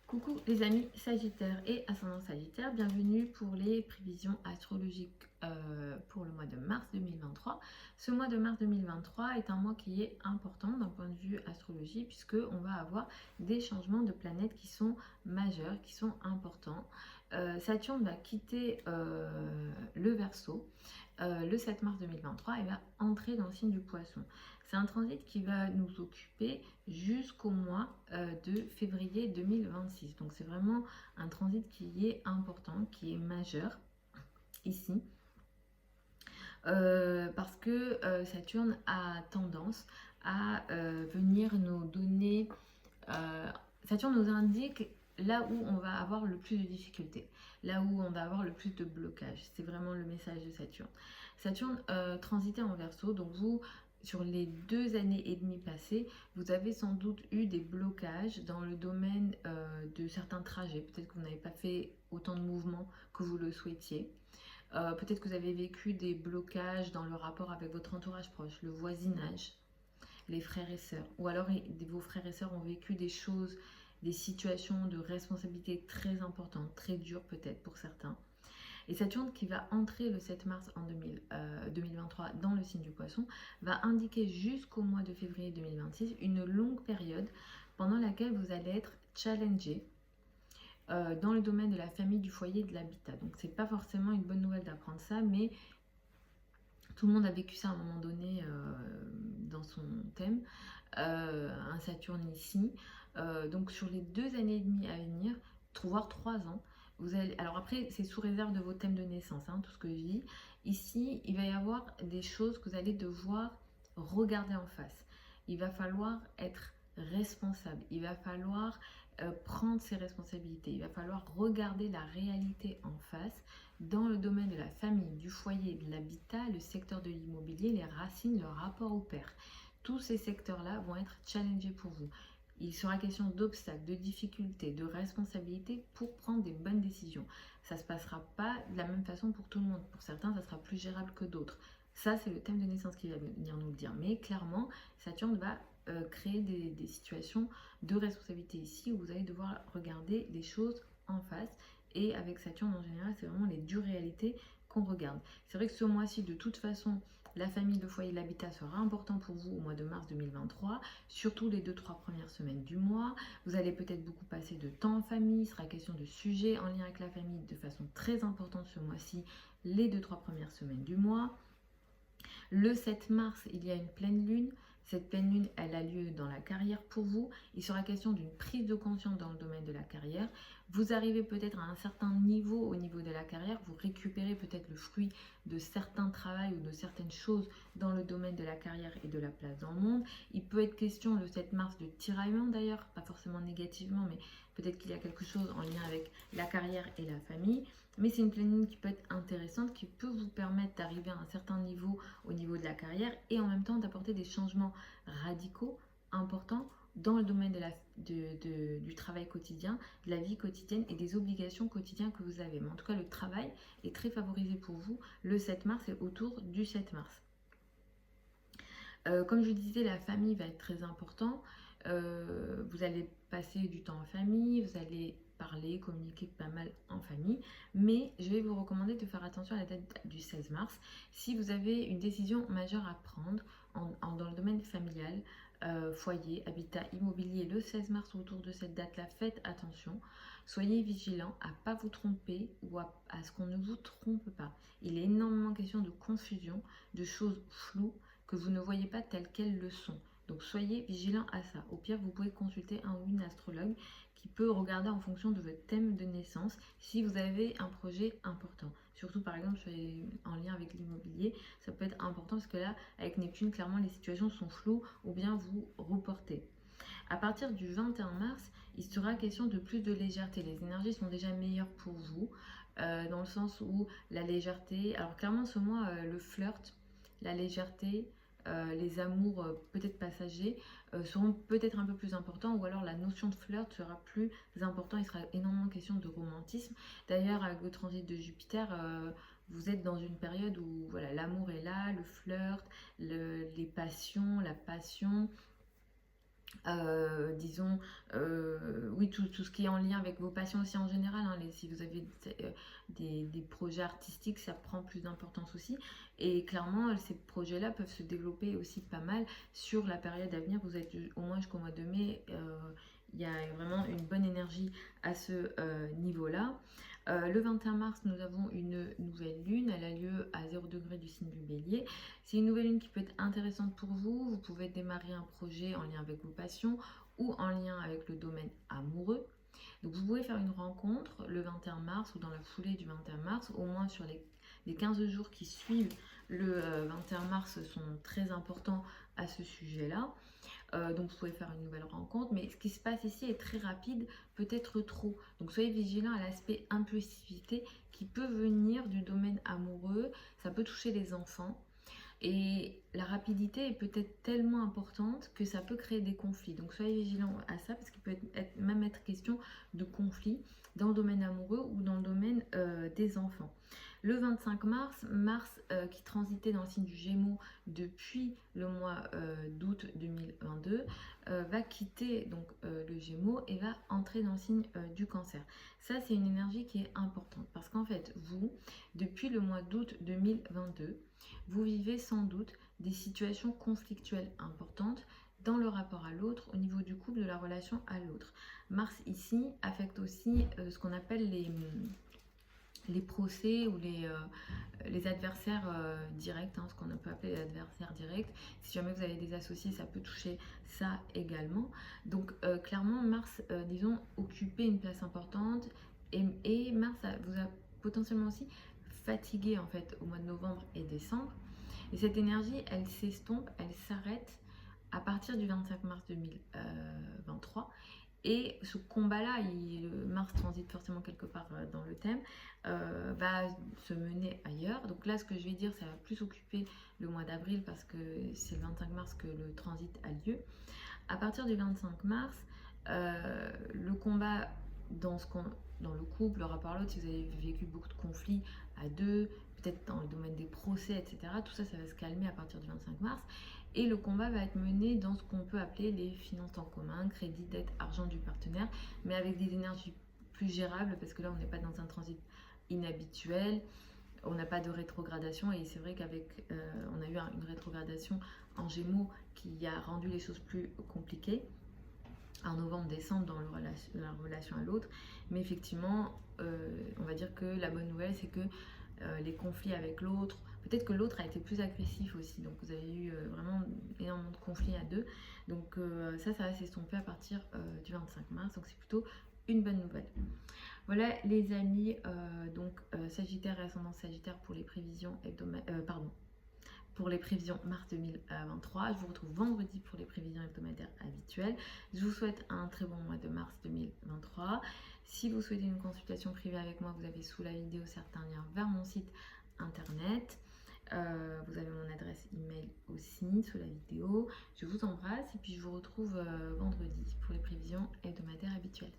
Coucou les amis Sagittaire et ascendant Sagittaire, bienvenue pour les prévisions astrologiques pour le mois de mars 2023. Ce mois de mars 2023 est un mois qui est important d'un point de vue astrologie puisque on va avoir des changements de planètes qui sont majeurs, qui sont importants. Saturne va quitter le Verseau le 7 mars 2023 et va entrer dans le signe du Poisson. C'est un transit qui va nous occuper jusqu'au mois de février 2026. Donc c'est vraiment un transit qui est important, qui est majeur ici. Parce que Saturne a tendance à venir nous donner... Saturne nous indique là où on va avoir le plus de difficultés, là où on va avoir le plus de blocages. C'est vraiment le message de Saturne. Saturne transitait en Verseau, donc vous, sur les 2 années et demie passées, vous avez sans doute eu des blocages dans le domaine de certains trajets. Peut-être que vous n'avez pas fait autant de mouvements que vous le souhaitiez. Peut-être que vous avez vécu des blocages dans le rapport avec votre entourage proche, le voisinage, les frères et sœurs. Ou alors vos frères et sœurs ont vécu des choses, des situations de responsabilité très importantes, très dures peut-être pour certains. Et Saturne qui va entrer le 7 mars en 2023 dans le signe du Poisson va indiquer jusqu'au mois de février 2026 une longue période pendant laquelle vous allez être challengé dans le domaine de la famille, du foyer et de l'habitat. Donc c'est pas forcément une bonne nouvelle d'apprendre ça, mais tout le monde a vécu ça à un moment donné dans son thème. Un Saturne ici. Donc sur les 2 années et demie à venir, voire 3 ans, vous allez... Alors après, c'est sous réserve de vos thèmes de naissance, hein, tout ce que je dis. Ici, il va y avoir des choses que vous allez devoir regarder en face. Il va falloir être responsable. Il va falloir prendre ses responsabilités. Il va falloir regarder la réalité en face dans le domaine de la famille, du foyer, de l'habitat, le secteur de l'immobilier, les racines, le rapport au père. Tous ces secteurs-là vont être challengés pour vous. Il sera question d'obstacles, de difficultés, de responsabilités pour prendre des bonnes décisions. Ça ne se passera pas de la même façon pour tout le monde. Pour certains, ça sera plus gérable que d'autres. Ça, c'est le thème de naissance qui va venir nous le dire. Mais clairement, Saturne va créer des situations de responsabilité ici où vous allez devoir regarder les choses en face. Et avec Saturne, en général, c'est vraiment les dures réalités qu'on regarde. C'est vrai que ce mois-ci, de toute façon, la famille, le foyer, l'habitat sera important pour vous au mois de mars 2023, surtout les 2-3 premières semaines du mois. Vous allez peut-être beaucoup passer de temps en famille, il sera question de sujets en lien avec la famille de façon très importante ce mois-ci, les 2-3 premières semaines du mois. Le 7 mars, il y a une pleine lune. Cette pleine lune, elle a lieu dans la carrière pour vous. Il sera question d'une prise de conscience dans le domaine de la carrière. Vous arrivez peut-être à un certain niveau au niveau de la carrière. Vous récupérez peut-être le fruit de certains travaux ou de certaines choses dans le domaine de la carrière et de la place dans le monde. Il peut être question le 7 mars de tiraillement d'ailleurs, pas forcément négativement, mais peut-être qu'il y a quelque chose en lien avec la carrière et la famille. Mais c'est une pleine lune qui peut être intéressante, qui peut vous permettre d'arriver à un certain niveau au niveau de la carrière et en même temps d'apporter des changements radicaux, importants dans le domaine du travail quotidien, de la vie quotidienne et des obligations quotidiennes que vous avez. Mais en tout cas, le travail est très favorisé pour vous le 7 mars et autour du 7 mars. Comme je disais, la famille va être très important. Vous allez passer du temps en famille, vous allez parler, communiquer pas mal en famille, mais je vais vous recommander de faire attention à la date du 16 mars. Si vous avez une décision majeure à prendre dans le domaine familial, foyer, habitat, immobilier, le 16 mars autour de cette date-là, faites attention. Soyez vigilants à ne pas vous tromper ou à ce qu'on ne vous trompe pas. Il est énormément question de confusion, de choses floues que vous ne voyez pas telles qu'elles le sont. Donc soyez vigilants à ça. Au pire, vous pouvez consulter un ou une astrologue qui peut regarder en fonction de votre thème de naissance si vous avez un projet important. Surtout par exemple en lien avec l'immobilier, ça peut être important parce que là, avec Neptune, clairement les situations sont floues ou bien vous reportez. À partir du 21 mars, il sera question de plus de légèreté. Les énergies sont déjà meilleures pour vous, dans le sens où la légèreté, alors clairement ce mois, le flirt, la légèreté, les amours peut-être passagers seront peut-être un peu plus importants, ou alors la notion de flirt sera plus importante. Il sera énormément question de romantisme. D'ailleurs, avec le transit de Jupiter, vous êtes dans une période où voilà, l'amour est là, le flirt, les passions, la passion. disons, oui, tout ce qui est en lien avec vos passions aussi en général, hein, si vous avez des projets artistiques, ça prend plus d'importance aussi. Et clairement, ces projets-là peuvent se développer aussi pas mal sur la période à venir. Vous êtes au moins jusqu'au mois de mai, il y a vraiment une bonne énergie à ce niveau-là. Le 21 mars, nous avons une nouvelle lune, elle a lieu à 0 degré du signe du Bélier. C'est une nouvelle lune qui peut être intéressante pour vous. Vous pouvez démarrer un projet en lien avec vos passions ou en lien avec le domaine amoureux. Donc vous pouvez faire une rencontre le 21 mars ou dans la foulée du 21 mars, au moins sur les 15 jours qui suivent le 21 mars sont très importants à ce sujet-là. Donc vous pouvez faire une nouvelle rencontre, mais ce qui se passe ici est très rapide, peut-être trop. Donc soyez vigilant à l'aspect impulsivité qui peut venir du domaine amoureux, ça peut toucher les enfants. Et la rapidité est peut-être tellement importante que ça peut créer des conflits. Donc soyez vigilants à ça parce qu'il peut même être question de conflits dans le domaine amoureux ou dans le domaine des enfants. Le 25 mars, Mars qui transitait dans le signe du Gémeaux depuis le mois d'août 2022 va quitter donc le Gémeaux et va entrer dans le signe du Cancer. Ça c'est une énergie qui est importante parce qu'en fait vous, depuis le mois d'août 2022, vous vivez sans doute des situations conflictuelles importantes dans le rapport à l'autre, au niveau du couple, de la relation à l'autre. Mars ici affecte aussi ce qu'on appelle les procès ou les adversaires directs, hein, ce qu'on peut appeler les adversaires directs. Si jamais vous avez des associés, ça peut toucher ça également. Donc clairement, Mars, disons, occupait une place importante et Mars vous a potentiellement aussi fatigué en fait au mois de novembre et décembre. Et cette énergie, elle s'estompe, elle s'arrête à partir du 25 mars 2023. Et ce combat-là, Mars transite forcément quelque part dans le thème, va se mener ailleurs. Donc là, ce que je vais dire, ça va plus occuper le mois d'avril parce que c'est le 25 mars que le transit a lieu. À partir du 25 mars, le combat dans le couple, le rapport à l'autre, si vous avez vécu beaucoup de conflits à deux, peut-être dans le domaine des procès, etc., tout ça, ça va se calmer à partir du 25 mars. Et le combat va être mené dans ce qu'on peut appeler les finances en commun, crédit, dette, argent du partenaire, mais avec des énergies plus gérables, parce que là, on n'est pas dans un transit inhabituel, on n'a pas de rétrogradation, et c'est vrai qu'avec, on a eu une rétrogradation en Gémeaux qui a rendu les choses plus compliquées en novembre-décembre dans la relation à l'autre. Mais effectivement, on va dire que la bonne nouvelle, c'est que les conflits avec l'autre, peut-être que l'autre a été plus agressif aussi, donc vous avez eu vraiment énormément de conflits à deux. Donc ça va s'estomper à partir du 25 mars, donc c'est plutôt une bonne nouvelle. Voilà les amis, donc Sagittaire et ascendant Sagittaire pour les prévisions pour les prévisions mars 2023. Je vous retrouve vendredi pour les prévisions hebdomadaires habituelles. Je vous souhaite un très bon mois de mars 2023. Si vous souhaitez une consultation privée avec moi, vous avez sous la vidéo certains liens vers mon site internet. Vous avez mon adresse email aussi sous la vidéo. Je vous embrasse et puis je vous retrouve vendredi pour les prévisions hebdomadaires habituelles.